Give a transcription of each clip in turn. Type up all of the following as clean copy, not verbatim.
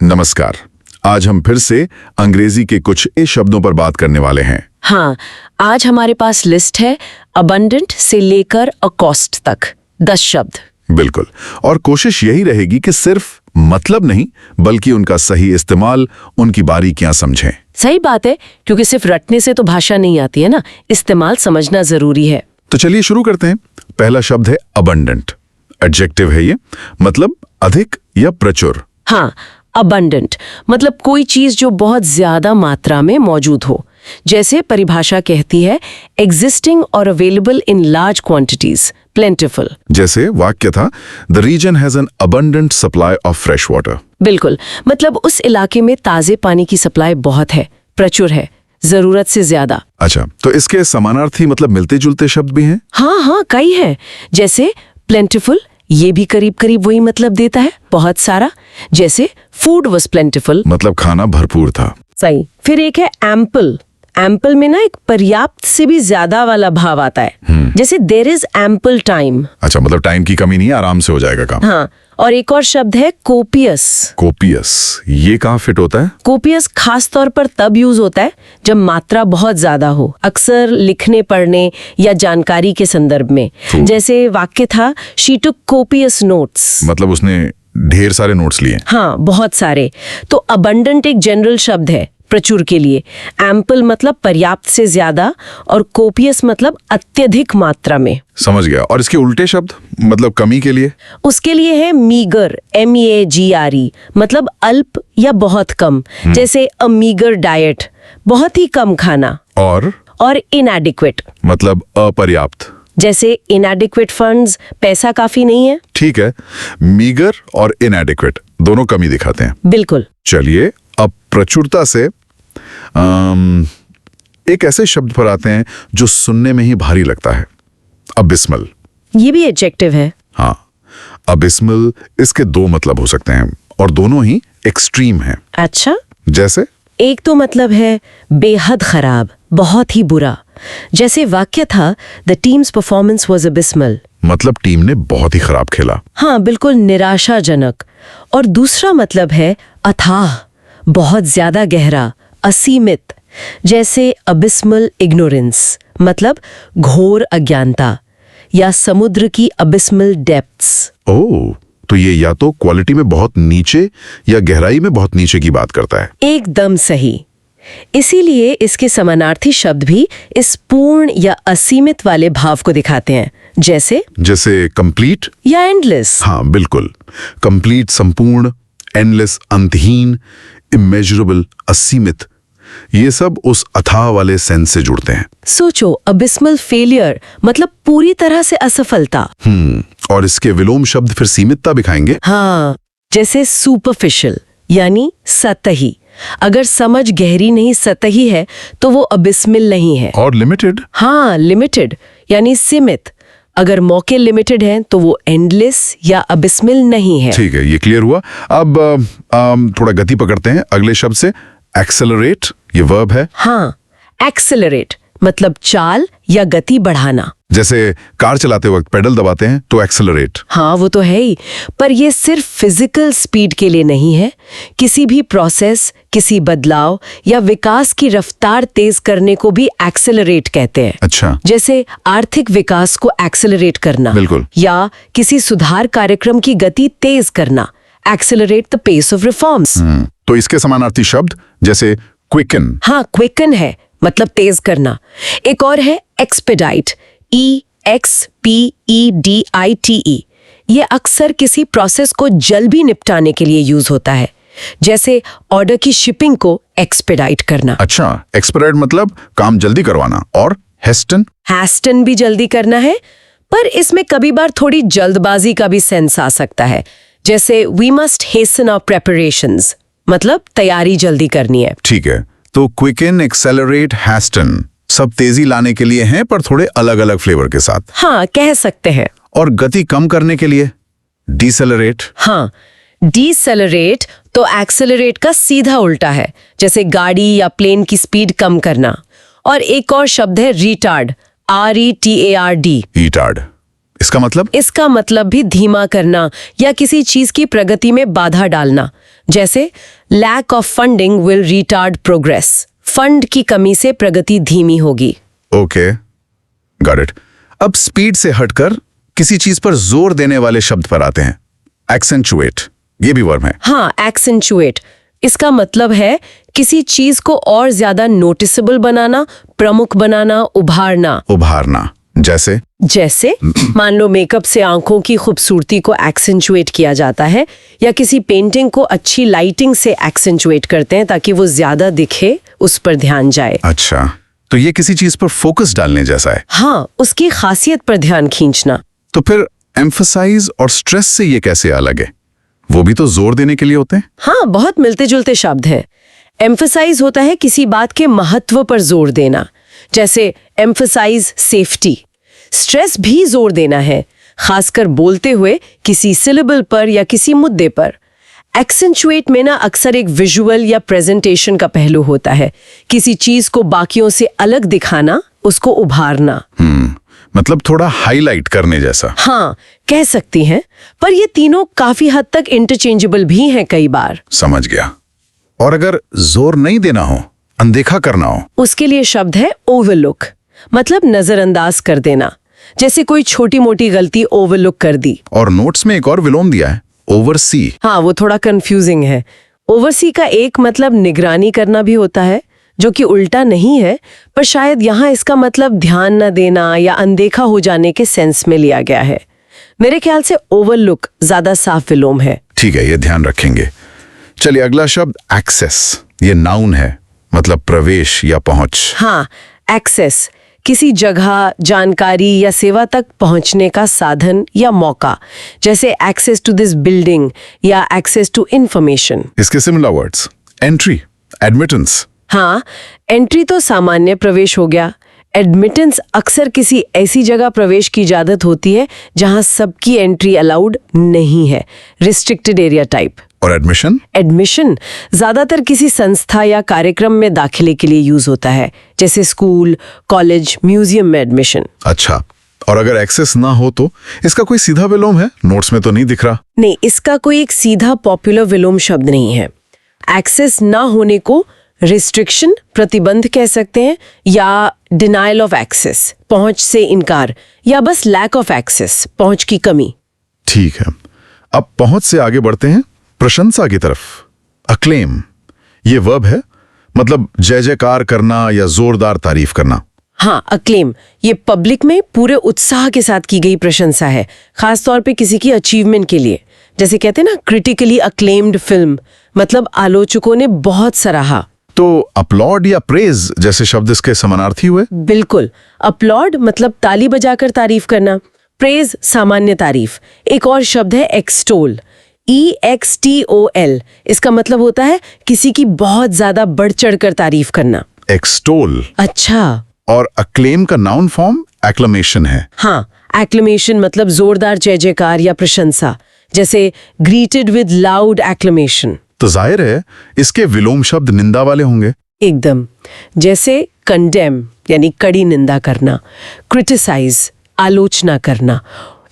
नमस्कार। आज हम फिर से अंग्रेजी के कुछ शब्दों पर बात करने वाले हैं। हाँ, आज हमारे पास लिस्ट है अबंडेंट से लेकर अकॉस्ट तक 10 शब्द। बिल्कुल, और कोशिश यही रहेगी कि सिर्फ मतलब नहीं बल्कि उनका सही इस्तेमाल, उनकी बारीकियां समझें। सही बात है, क्योंकि सिर्फ रटने से तो भाषा नहीं आती है ना, इस्तेमाल समझना जरूरी है। तो चलिए शुरू करते हैं। पहला शब्द है अबंडेंट। एडजेक्टिव है ये, मतलब अधिक या प्रचुर। हाँ, अबंडेंट मतलब कोई चीज जो बहुत ज्यादा मात्रा में मौजूद हो। जैसे परिभाषा कहती है एग्जिस्टिंग और available in large quantities, plentiful. जैसे वाक्य था the region has an abundant supply of fresh water. बिल्कुल, मतलब उस इलाके में ताजे पानी की सप्लाई बहुत है, प्रचुर है, जरूरत से ज्यादा। अच्छा, तो इसके समानार्थी मतलब मिलते जुलते शब्द भी हैं? हाँ, कई हैं। जैसे प्लेंटिफुल, ये भी करीब करीब वही मतलब देता है, बहुत सारा। जैसे फूड वॉज प्लेंटिफुल, मतलब खाना भरपूर था। सही। फिर एक है एम्पल। एम्पल में ना एक पर्याप्त से भी ज्यादा वाला भाव आता है। जैसे देयर इज एम्पल टाइम। अच्छा, मतलब टाइम की कमी नहीं है, आराम से हो जाएगा काम। हाँ, और एक और शब्द है कोपियस। कोपियस, ये कहाँ फिट होता है? कोपियस खास तौर पर तब यूज होता है जब मात्रा बहुत ज्यादा हो, अक्सर लिखने पढ़ने या जानकारी के संदर्भ में। जैसे वाक्य था शी टुक कोपियस नोट्स, मतलब उसने ढेर सारे नोट्स लिए। हाँ, बहुत सारे। तो अबंडेंट एक जनरल शब्द है प्रचुर के लिए। एम्पल मतलब पर्याप्त से ज्यादा और कोपियस मतलब अत्यधिक मात्रा में। समझ गया। और इसके उल्टे शब्द मतलब कमी के लिए? उसके लिए है मीगर, MEAGRE, मतलब अल्प या बहुत कम। जैसे अ मीगर डाइट, बहुत ही कम खाना। और इनएडिक्वेट मतलब अपर्याप्त। जैसे इनएडिक्वेट फंड्स, पैसा काफी नहीं है। ठीक है, मीगर और इनएडिक्वेट दोनों कमी दिखाते हैं। बिल्कुल। चलिए अब प्रचुरता से एक ऐसे शब्द पर आते हैं जो सुनने में ही भारी लगता है, अबिस्मल। ये भी एडजेक्टिव है। हाँ, अबिस्मल, इसके दो मतलब हो सकते हैं और दोनों ही एक्सट्रीम हैं। अच्छा, जैसे एक तो मतलब है बेहद खराब, बहुत ही बुरा। जैसे वाक्य था the teams performance was abysmal, मतलब टीम ने बहुत ही खराब खेला। हाँ, बिल्कुल निराशाजनक। और दूसरा मतलब है अथाह, बहुत ज्यादा गहरा, असीमित। जैसे अबिस्मल इग्नोरेंस, मतलब घोर अज्ञानता, या समुद्र की अबिस्मल डेप्थ्स। ओह, तो ये या तो क्वालिटी में बहुत नीचे या गहराई में बहुत नीचे की बात करता है। एकदम सही। इसीलिए इसके समानार्थी शब्द भी इस पूर्ण या असीमित वाले भाव को दिखाते हैं। जैसे कंप्लीट या एंडलेस। हाँ बिल्कुल, कंप्लीट संपूर्ण, एंडलेस अंतहीन, इमेजरेबल असीमित, ये सब उस अथाह वाले सेंस से जुड़ते हैं। सोचो, अबिस्मल फेलियर मतलब पूरी तरह से असफलता। और इसके विलोम शब्द फिर सीमितता दिखाएंगे। हाँ, जैसे सुपरफिशियल यानी सतही। अगर समझ गहरी नहीं सतही है तो वो अबिस्मल नहीं है। और लिमिटेड? हाँ, लिमिटेड यानी सीमित। अगर मौके लिमिटेड हैं तो वो एंडलेस या अबिस्मल नहीं है। ठीक है, ये क्लियर हुआ। अब थोड़ा गति पकड़ते हैं अगले शब्द से। एक्सेलरेट, ये वर्ब है। हाँ, एक्सेलरेट मतलब चाल या गति बढ़ाना। जैसे कार चलाते वक्त पेडल दबाते हैं तो एक्सेलरेट। हाँ, वो तो है ही, पर ये सिर्फ फिजिकल स्पीड के लिए नहीं है। किसी भी प्रोसेस, किसी बदलाव या विकास की रफ्तार तेज करने को भी एक्सेलरेट कहते हैं। अच्छा, जैसे आर्थिक विकास को एक्सेलरेट करना। बिल्कुल। या किसी सुधार कार्यक्रम की गति तेज करना, accelerate the pace of reforms. तो इसके समानार्थी शब्द जैसे क्विकन। हाँ, क्विकन है मतलब तेज करना। एक और है एक्सपेडाइट, EXPEDITE। ये अक्सर किसी प्रोसेस को जल्दी निपटाने के लिए यूज होता है। जैसे ऑर्डर की शिपिंग को एक्सपेडाइट करना। अच्छा, एक्सपेडाइट मतलब काम जल्दी करवाना। और हैस्टन भी जल्दी करना है, पर इसमें कभी बार थोड़ी जल्दबाजी का भी सेंस आ सकता है। जैसे we must hasten our preparations, मतलब तैयारी जल्दी करनी है। ठीक है, तो क्विकन, एक्सेलरेट, हैस्टन सब तेजी लाने के लिए हैं, पर थोड़े अलग अलग फ्लेवर के साथ। हाँ, कह सकते हैं। और गति कम करने के लिए डिसेलरेट। हाँ, डिसेलरेट तो एक्सेलरेट का सीधा उल्टा है। जैसे गाड़ी या प्लेन की स्पीड कम करना। और एक और शब्द है रिटार्ड, RETARD। रिटार्ड, इसका मतलब? इसका मतलब भी धीमा करना या किसी चीज की प्रगति में बाधा डालना। जैसे lack of funding will retard progress, fund की कमी से प्रगति धीमी होगी। Okay, got it. अब स्पीड से हटकर किसी चीज पर जोर देने वाले शब्द पर आते हैं। एक्सेंचुएट, ये भी वर्ब है। हाँ, एक्सेंचुएट, इसका मतलब है किसी चीज को और ज्यादा नोटिसेबल बनाना, प्रमुख बनाना, उभारना। उभारना, जैसे जैसे मान लो मेकअप से आंखों की खूबसूरती को एक्सेंचुएट किया जाता है, या किसी पेंटिंग को अच्छी लाइटिंग से एक्सेंचुएट करते हैं ताकि वो ज्यादा दिखे, उस पर ध्यान जाए। अच्छा, तो ये किसी चीज पर फोकस डालने जैसा है। हाँ, उसकी खासियत पर ध्यान खींचना। तो फिर एम्फसाइज और स्ट्रेस से ये कैसे अलग है? वो भी तो जोर देने के लिए होते हैं। हाँ, बहुत मिलते जुलते शब्द हैं। एम्फसाइज होता है किसी बात के महत्व पर जोर देना, जैसे एम्फसाइज सेफ्टी। स्ट्रेस भी जोर देना है, खासकर बोलते हुए किसी सिलेबल पर या किसी मुद्दे पर। एक्सेंचुएट में ना अक्सर एक विजुअल या प्रेजेंटेशन का पहलू होता है, किसी चीज को बाकियों से अलग दिखाना, उसको उभारना। मतलब थोड़ा हाईलाइट करने जैसा। हाँ, कह सकती हैं, पर ये तीनों काफी हद तक इंटरचेंजेबल भी हैं कई बार। समझ गया। और अगर जोर नहीं देना हो, अनदेखा करना हो, उसके लिए शब्द है ओवरलुक, मतलब नजरअंदाज कर देना। जैसे कोई छोटी मोटी गलती ओवरलुक कर दी। और नोट्स में एक और विलोम दिया है, ओवरसी। हाँ, वो थोड़ा कंफ्यूजिंग है। ओवरसी का एक मतलब निगरानी करना भी होता है, जो कि उल्टा नहीं है, पर शायद यहाँ इसका मतलब ध्यान न देना या अनदेखा हो जाने के सेंस में लिया गया है। मेरे ख्याल से ओवरलुक ज्यादा साफ विलोम है। ठीक है, ये ध्यान रखेंगे। चलिए अगला शब्द एक्सेस, ये नाउन है, मतलब प्रवेश या पहुंच। हाँ, एक्सेस, किसी जगह, जानकारी या सेवा तक पहुंचने का साधन या मौका, जैसे एक्सेस टू दिस बिल्डिंग या एक्सेस टू इंफॉर्मेशन। इसके सिमिलर वर्ड्स, एंट्री, एडमिटेंस। हाँ, एंट्री तो सामान्य प्रवेश हो गया। एडमिटेंस अक्सर किसी ऐसी जगह प्रवेश की इजाजत होती है जहां सबकी एंट्री अलाउड नहीं है, रिस्ट्रिक्टेड एरिया टाइप। और एडमिशन? एडमिशन ज्यादातर किसी संस्था या कार्यक्रम में दाखिले के लिए यूज होता है, जैसे स्कूल, कॉलेज, म्यूजियम में एडमिशन। अच्छा, और अगर एक्सेस ना हो तो इसका कोई सीधा विलोम है? नोट्स में तो नहीं दिख रहा। नहीं, इसका कोई एक सीधा पॉपुलर विलोम शब्द नहीं है। एक्सेस ना होने को रिस्ट्रिक्शन, प्रतिबंध कह सकते हैं, या डिनायल ऑफ एक्सेस, पहुंच से इनकार, या बस लैक ऑफ एक्सेस, पहुंच की कमी। ठीक है, अब पहुंच से आगे बढ़ते हैं प्रशंसा की तरफ। अक्लेम, ये वर्ब है, मतलब जय जयकार करना या जोरदार तारीफ करना। हाँ, अक्लेम, ये पब्लिक में पूरे उत्साह के साथ की गई प्रशंसा है, खासतौर पे किसी की अचीवमेंट के लिए। जैसे कहते हैं ना, क्रिटिकली अक्लेम्ड फिल्म, मतलब आलोचकों ने बहुत सराहा। तो अपलॉड या प्रेज जैसे शब्द इसके समानार्थी हुए? बिल्कुल, अपलॉड मतलब ताली बजाकर तारीफ करना, प्रेज सामान्य तारीफ। एक और शब्द है एक्सटोल, EXTOL, इसका मतलब होता है किसी की बहुत ज्यादा बढ़ चढ़कर तारीफ करना। एक्सटोल। अच्छा। और अक्लेम का नाउन फॉर्म एक्लमेशन है। हाँ, एक्लमेशन मतलब जोरदार जय जयकार या प्रशंसा, जैसे ग्रीटेड विद लाउड एक्लमेशन। तो जाहिर है इसके विलोम शब्द निंदा वाले होंगे। एकदम, जैसे कंडेम यानी कड़ी निंदा करना, क्रिटिसाइज आलोचना करना,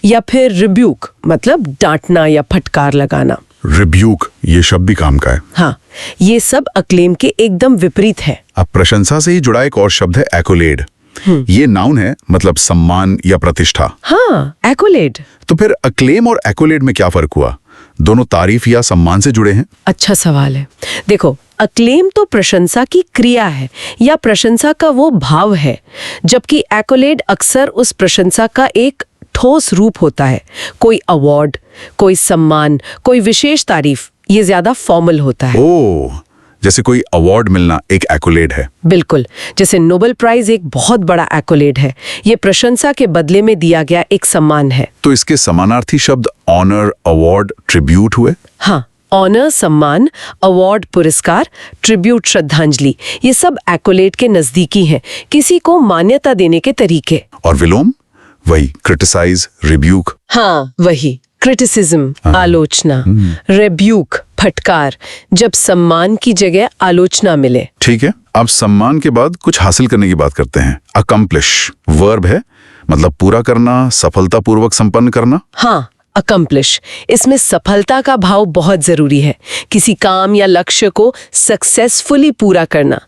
या फिर रिब्यूक मतलब डांटना या फटकार लगाना। रिब्यूक, ये शब्द भी काम का है। हाँ, ये सब अक्लेम के एकदम विपरीत है। अब प्रशंसा से ही जुड़ा एक और शब्द है एक्कोलेड। ये नाउन है, मतलब सम्मान या प्रतिष्ठा। हाँ, एक्कोलेड। तो फिर अक्लेम और एक्कोलेड में क्या फर्क हुआ? दोनों तारीफ या सम्मान से जुड़े हैं। अच्छा सवाल है। देखो, अक्लेम तो प्रशंसा की क्रिया है या प्रशंसा का वो भाव है, जबकि एक्कोलेड अक्सर उस प्रशंसा का एक ठोस रूप होता है। कोई अवार्ड, कोई सम्मान, कोई विशेष तारीफ, ये ज्यादा फॉर्मल होता है। ओह, जैसे कोई अवार्ड मिलना एक एक्कोलेड है। बिल्कुल, जैसे नोबेल प्राइज एक बहुत बड़ा एक्कोलेड है, ये प्रशंसा के बदले में दिया गया एक सम्मान है। तो इसके समानार्थी शब्द ऑनर, अवार्ड, ट्रिब्यूट हुए। हाँ, ऑनर सम्मान, अवार्ड पुरस्कार, ट्रिब्यूट श्रद्धांजलि, ये सब एक्कोलेड के नजदीकी हैं, किसी को मान्यता देने के तरीके। और विलोम वही क्रिटिसाइज, रिब्यूक। हाँ, वही क्रिटिसिज्म, आलोचना, रिब्यूक फटकार, जब सम्मान की जगह आलोचना मिले। ठीक है, अब सम्मान के बाद कुछ हासिल करने की बात करते हैं। अकम्प्लिश वर्ब है, मतलब पूरा करना, सफलतापूर्वक संपन्न करना। हाँ, अकम्प्लिश, इसमें सफलता का भाव बहुत जरूरी है। किसी काम या लक्ष्य को सक्सेसफुली पूरा करना,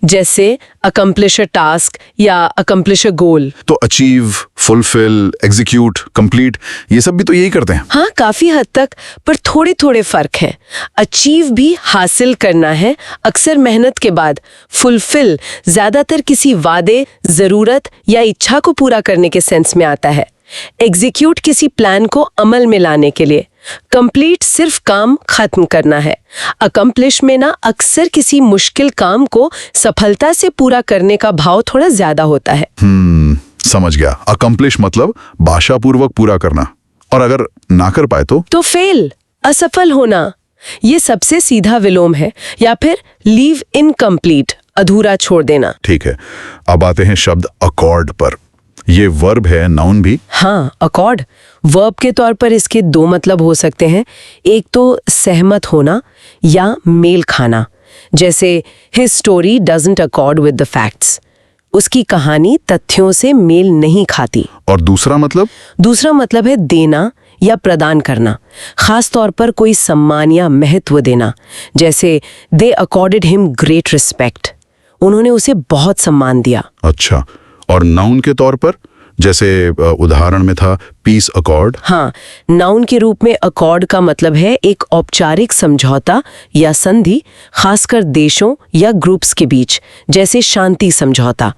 जैसे अकम्प्लिश अ टास्क या अकम्प्लिश अ गोल। तो अचीव, फुलफिल, एग्जीक्यूट, कंप्लीट, ये सब भी तो यही करते हैं। हाँ, काफी हद तक, पर थोड़े थोड़े फर्क हैं। अचीव भी हासिल करना है, अक्सर मेहनत के बाद। फुलफिल ज्यादातर किसी वादे, जरूरत या इच्छा को पूरा करने के सेंस में आता है। एग्जीक्यूट किसी प्लान को अमल में लाने के लिए। कंप्लीट सिर्फ काम खत्म करना है। अकम्प्लिश में ना अक्सर किसी मुश्किल काम को सफलता से पूरा करने का भाव थोड़ा ज्यादा होता है। समझ गया। अकम्प्लिश मतलब भाषापूर्वक पूरा करना, और अगर ना कर पाए तो फेल, असफल होना। ये सबसे सीधा विलोम है, या फिर लीव इनकम्प्लीट, अधूरा छोड़ देना। ठीक है, अब आते हैं शब्द अकॉर्ड पर। ये वर्ब है, नाउन भी। हाँ, अकॉर्ड वर्ब के तौर पर इसके दो मतलब हो सकते हैं। एक तो सहमत होना या मेल खाना, जैसे his story doesn't accord with the facts, उसकी कहानी तथ्यों से मेल नहीं खाती। और दूसरा मतलब है देना या प्रदान करना, खास तौर पर कोई सम्मान या महत्व देना, जैसे दे अकॉर्डेड हिम ग्रेट रिस्पेक्ट, उन्होंने उसे बहुत सम्मान दिया। अच्छा, और नाउन के तौर पर, जैसे उदाहरण में था पीस अकॉर्ड। हाँ, नाउन के रूप में अकॉर्ड का मतलब है एक औपचारिक समझौता या संधि, खासकर देशों या ग्रुप्स के बीच, जैसे शांति समझौता।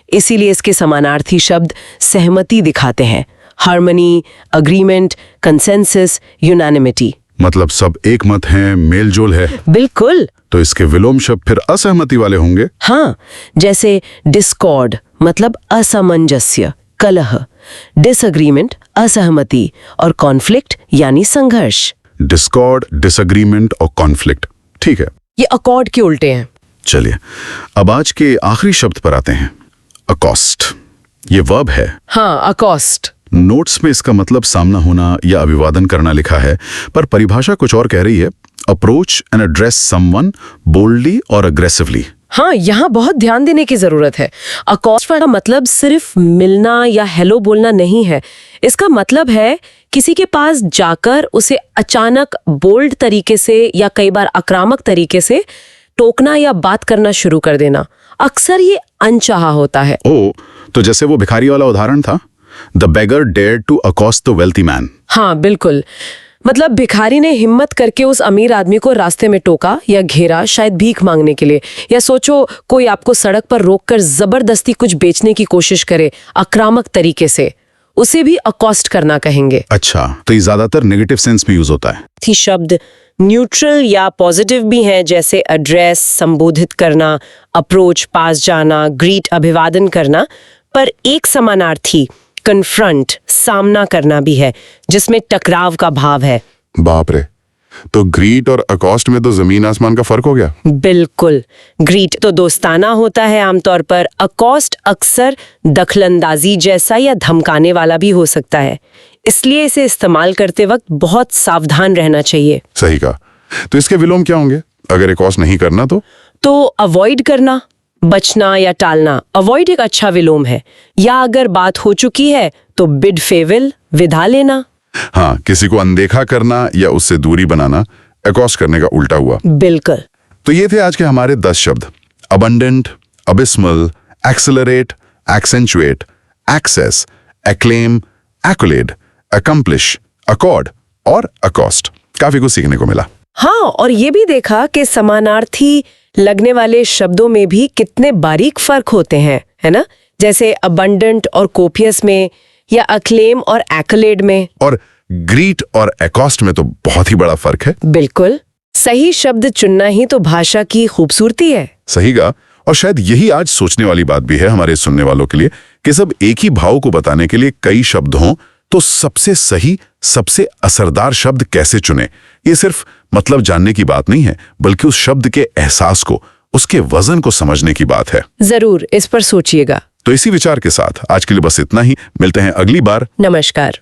इसीलिए इसके समानार्थी शब्द सहमति दिखाते हैं। Harmony, agreement, consensus, unanimity. मतलब सब एक मत हैं, मेलजोल है। बिल्कुल। तो इसके विलोम शब्द फिर असहमति वाले होंगे। हाँ, जैसे डिस्कॉर्ड मतलब असमंजस्य, कलह, डिसएग्रीमेंट असहमति, और कॉन्फ्लिक्ट यानी संघर्ष। डिस्कॉर्ड, डिसएग्रीमेंट और कॉन्फ्लिक्ट, ठीक है। ये अकॉर्ड के उल्टे हैं। चलिए, अब आज के आखिरी शब्द पर आते हैं, अकॉस्ट। ये वर्ब है। हाँ, अकॉस्ट। नोट्स में इसका मतलब सामना होना या अभिवादन करना लिखा है, पर परिभाषा कुछ और कह रही है। Approach and address someone boldly और अग्रेसिवली। हाँ, यहाँ बहुत ध्यान देने की जरूरत है। अकॉस्ट का मतलब सिर्फ मिलना या हेलो बोलना नहीं है। इसका मतलब है किसी के पास जाकर उसे अचानक बोल्ड तरीके से या कई बार आक्रामक तरीके से टोकना या बात करना शुरू कर देना। अक्सर ये अनचाहा होता है। तो जैसे वो भिखारी वाला उदाहरण था, the beggar dared to accost the wealthy man. हाँ, बिल्कुल। मतलब भिखारी ने हिम्मत करके उस अमीर आदमी को रास्ते में टोका या घेरा, शायद भीख मांगने के लिए। या सोचो कोई आपको सड़क पर रोककर जबरदस्ती कुछ बेचने की कोशिश करे आक्रामक तरीके से, उसे भी अकॉस्ट करना कहेंगे। अच्छा, तो ये ज्यादातर नेगेटिव सेंस में यूज होता है। थी शब्द न्यूट्रल या पॉजिटिव भी हैं, जैसे एड्रेस संबोधित करना, अप्रोच पास जाना, ग्रीट अभिवादन करना, पर एक समानार्थी कन्फ्रंट सामना करना भी है, जिसमें टकराव का भाव है। बाप रे, तो ग्रीट और अकॉस्ट में तो जमीन आसमान का फर्क हो गया। बिल्कुल। ग्रीट तो दोस्ताना होता है आमतौर पर, अकॉस्ट अक्सर दखलंदाजी जैसा या धमकाने वाला भी हो सकता है। इसलिए इसे इस्तेमाल करते वक्त बहुत सावधान रहना चाहिए। सही कहा। तो इसके विलोम क्या होंगे अगर अकॉस्ट नहीं करना तो अवॉइड करना, बचना या टालना। अवॉइड एक अच्छा विलोम है। या अगर बात हो चुकी है तो बिड फेविल, विदा लेना। हाँ, किसी को अनदेखा करना या उससे दूरी बनाना अकॉस्ट करने का उल्टा हुआ। बिल्कुल। तो ये थे आज के हमारे 10 शब्द, abundant, abysmal, accelerate, accentuate, access, acclaim, accolade, accomplish, accord और अकॉस्ट। काफी कुछ सीखने को मिला। हाँ, और ये भी देखा कि समानार्थी लगने वाले शब्दों में भी कितने बारीक फर्क होते हैं, है ना? जैसे अबंडेंट और कोपियस में, या अक्लेम और एक्कोलेड में, और ग्रीट और अकॉस्ट में तो बहुत ही बड़ा फर्क है। बिल्कुल। सही शब्द चुनना ही तो भाषा की खूबसूरती है। सही कहा। और शायद यही आज सोचने वाली बात भी है हमारे सुनने वालों के लिए कि सब एक ही भाव को बताने के लिए कई शब्द हों, तो सबसे सही, सबसे असरदार शब्द कैसे चुने। ये सिर्फ मतलब जानने की बात नहीं है, बल्कि उस शब्द के एहसास को, उसके वजन को समझने की बात है। जरूर इस पर सोचिएगा। तो इसी विचार के साथ आज के लिए बस इतना ही। मिलते हैं अगली बार। नमस्कार।